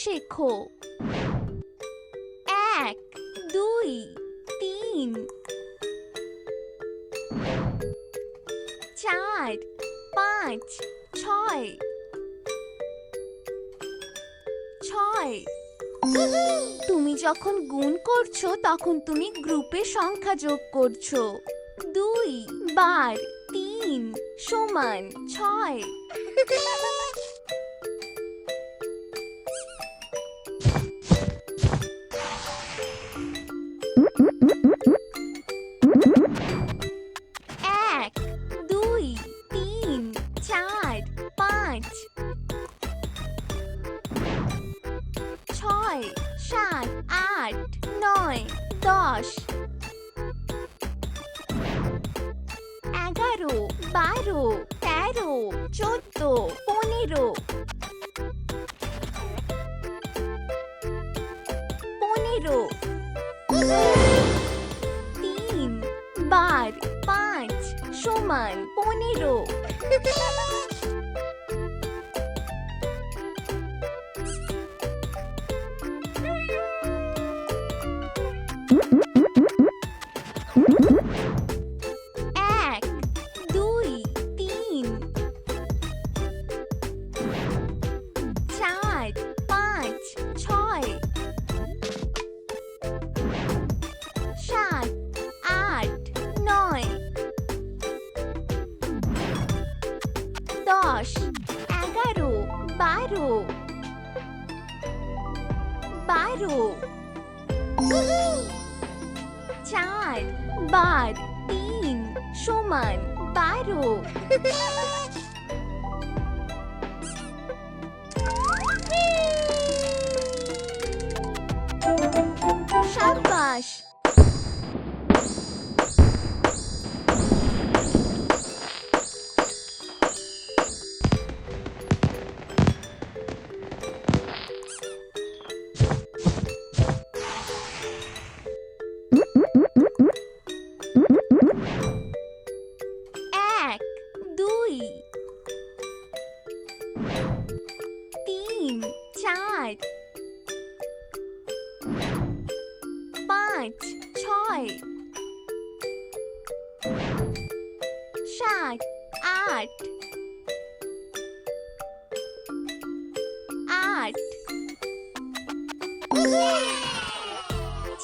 শেখো। 1 2 3 4 5 6 তুমি যখন গুণ করছো তখন তুমি গ্রুপে সংখ্যা যোগ করছো। 2 বার 3 সমান 6। এক 2 3 4 5 6 7 8 9 10 11 12 13 14 15 3 বার 5 সমান 15। এক 2 3 4 5 6 7 8 9 10 11 12 4 বার 3 সমান 12। সাবাস। এক 2 3 4 5 6 7 8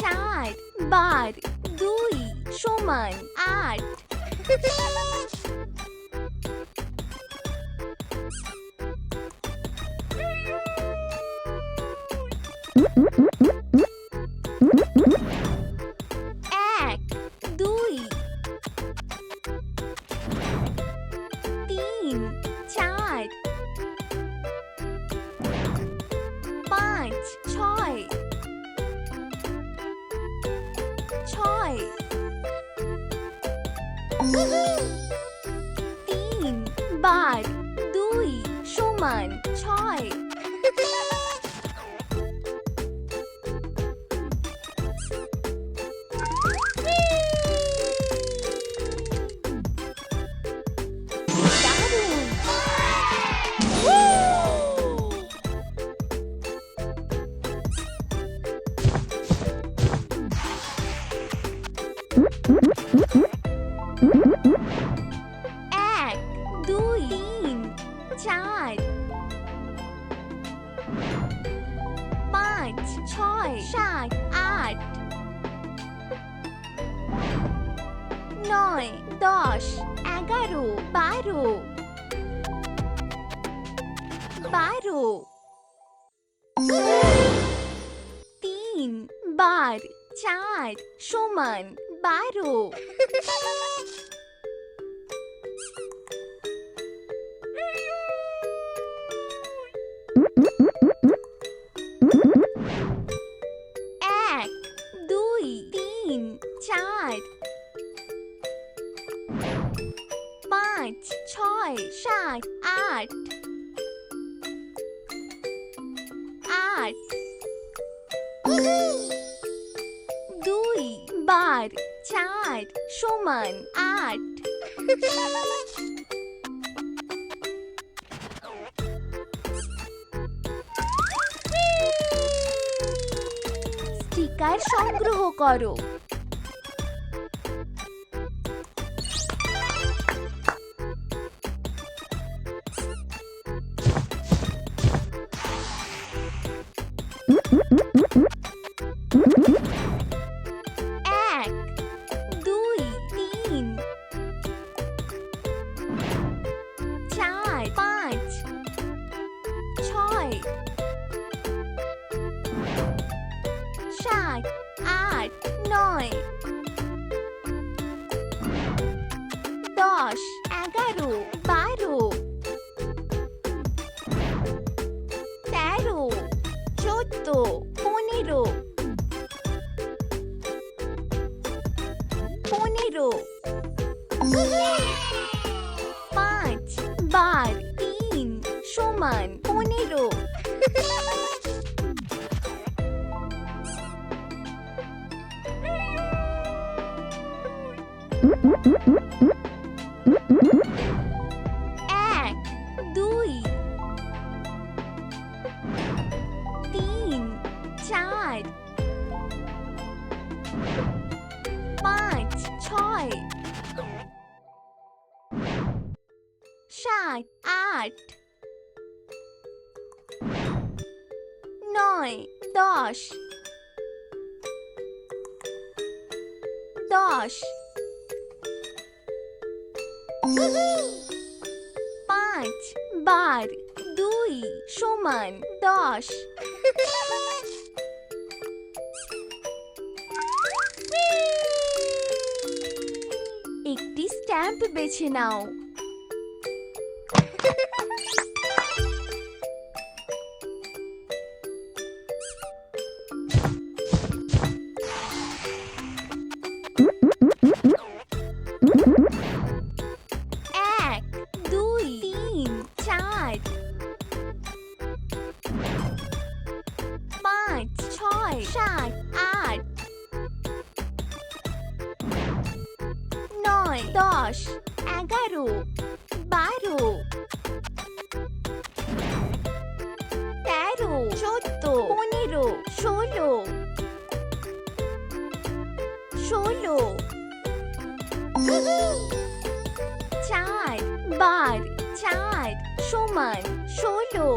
4 বার 2 সমান 8। এক 2 3 4 5 6 3 বার 2 সমান 6। দারুণ। এক 2 3 4 5 6 7 8 9 10 11 12 3 বার 4 সমান 12। এক 2 3 4 5 6 7 8 2 বার 4 সমান 8। বার সংগ্রহ করো। এক, দুই, তিন, চার, পাঁচ, ছয়, সাত, আট, নয়, 10, 11, 12, 13, 14, 15, 15, 5 বার 3 সমান 15। এক, দুই, তিন, চার, পাঁচ, ছয়, সাত, আট, নয়, 10, 10, 5 বার 2 সমান 10। একটি স্ট্যাম্প বেছে নাও। এক, দুই, তিন, চার, পাঁচ, ছয়, সাত, আট, নয়, 10, 11, 12, 13, 14, 15, 16, 16, 4 বার 4 সমান 16।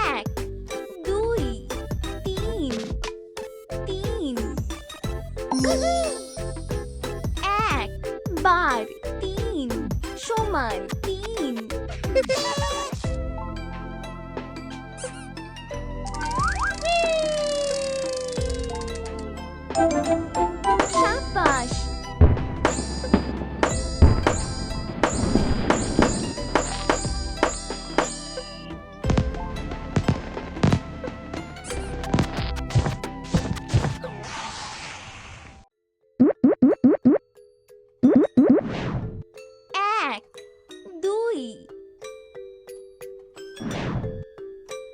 এক, দুই, তিন, তিন, এক বার 3 সমান 3। শাবাশ। এক, দুই,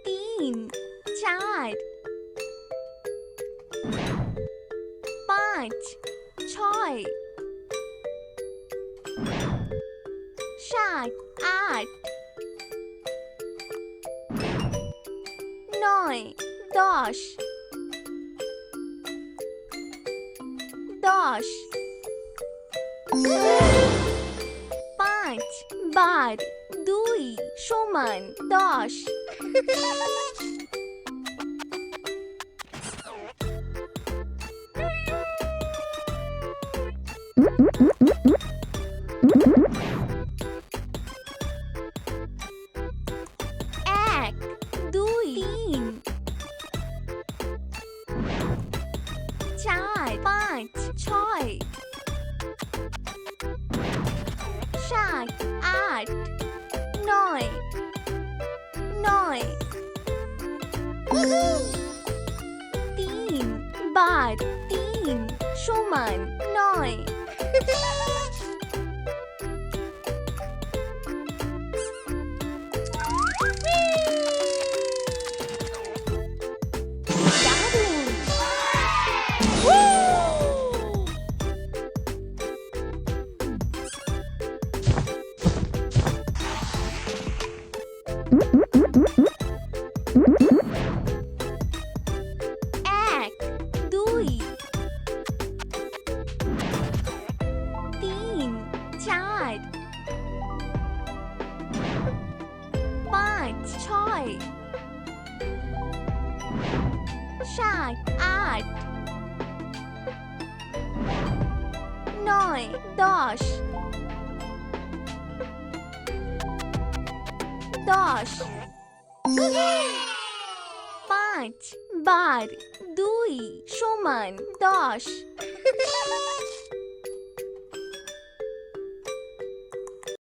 তিন, চার, পাঁচ, ছয়, সাত, আট, নয়, 10, 10, 5 বার 2 সমান 10। এক, দুই, তিন, চার, পাঁচ, ছয়, সাত, আট, নয়, 3 বার 3 সমান 9। দারুণ! এক, দুই, তিন, চার, পাঁচ, ছয়, সাত, আট, নয়, 10, 10, 5 বার 2 সমান 10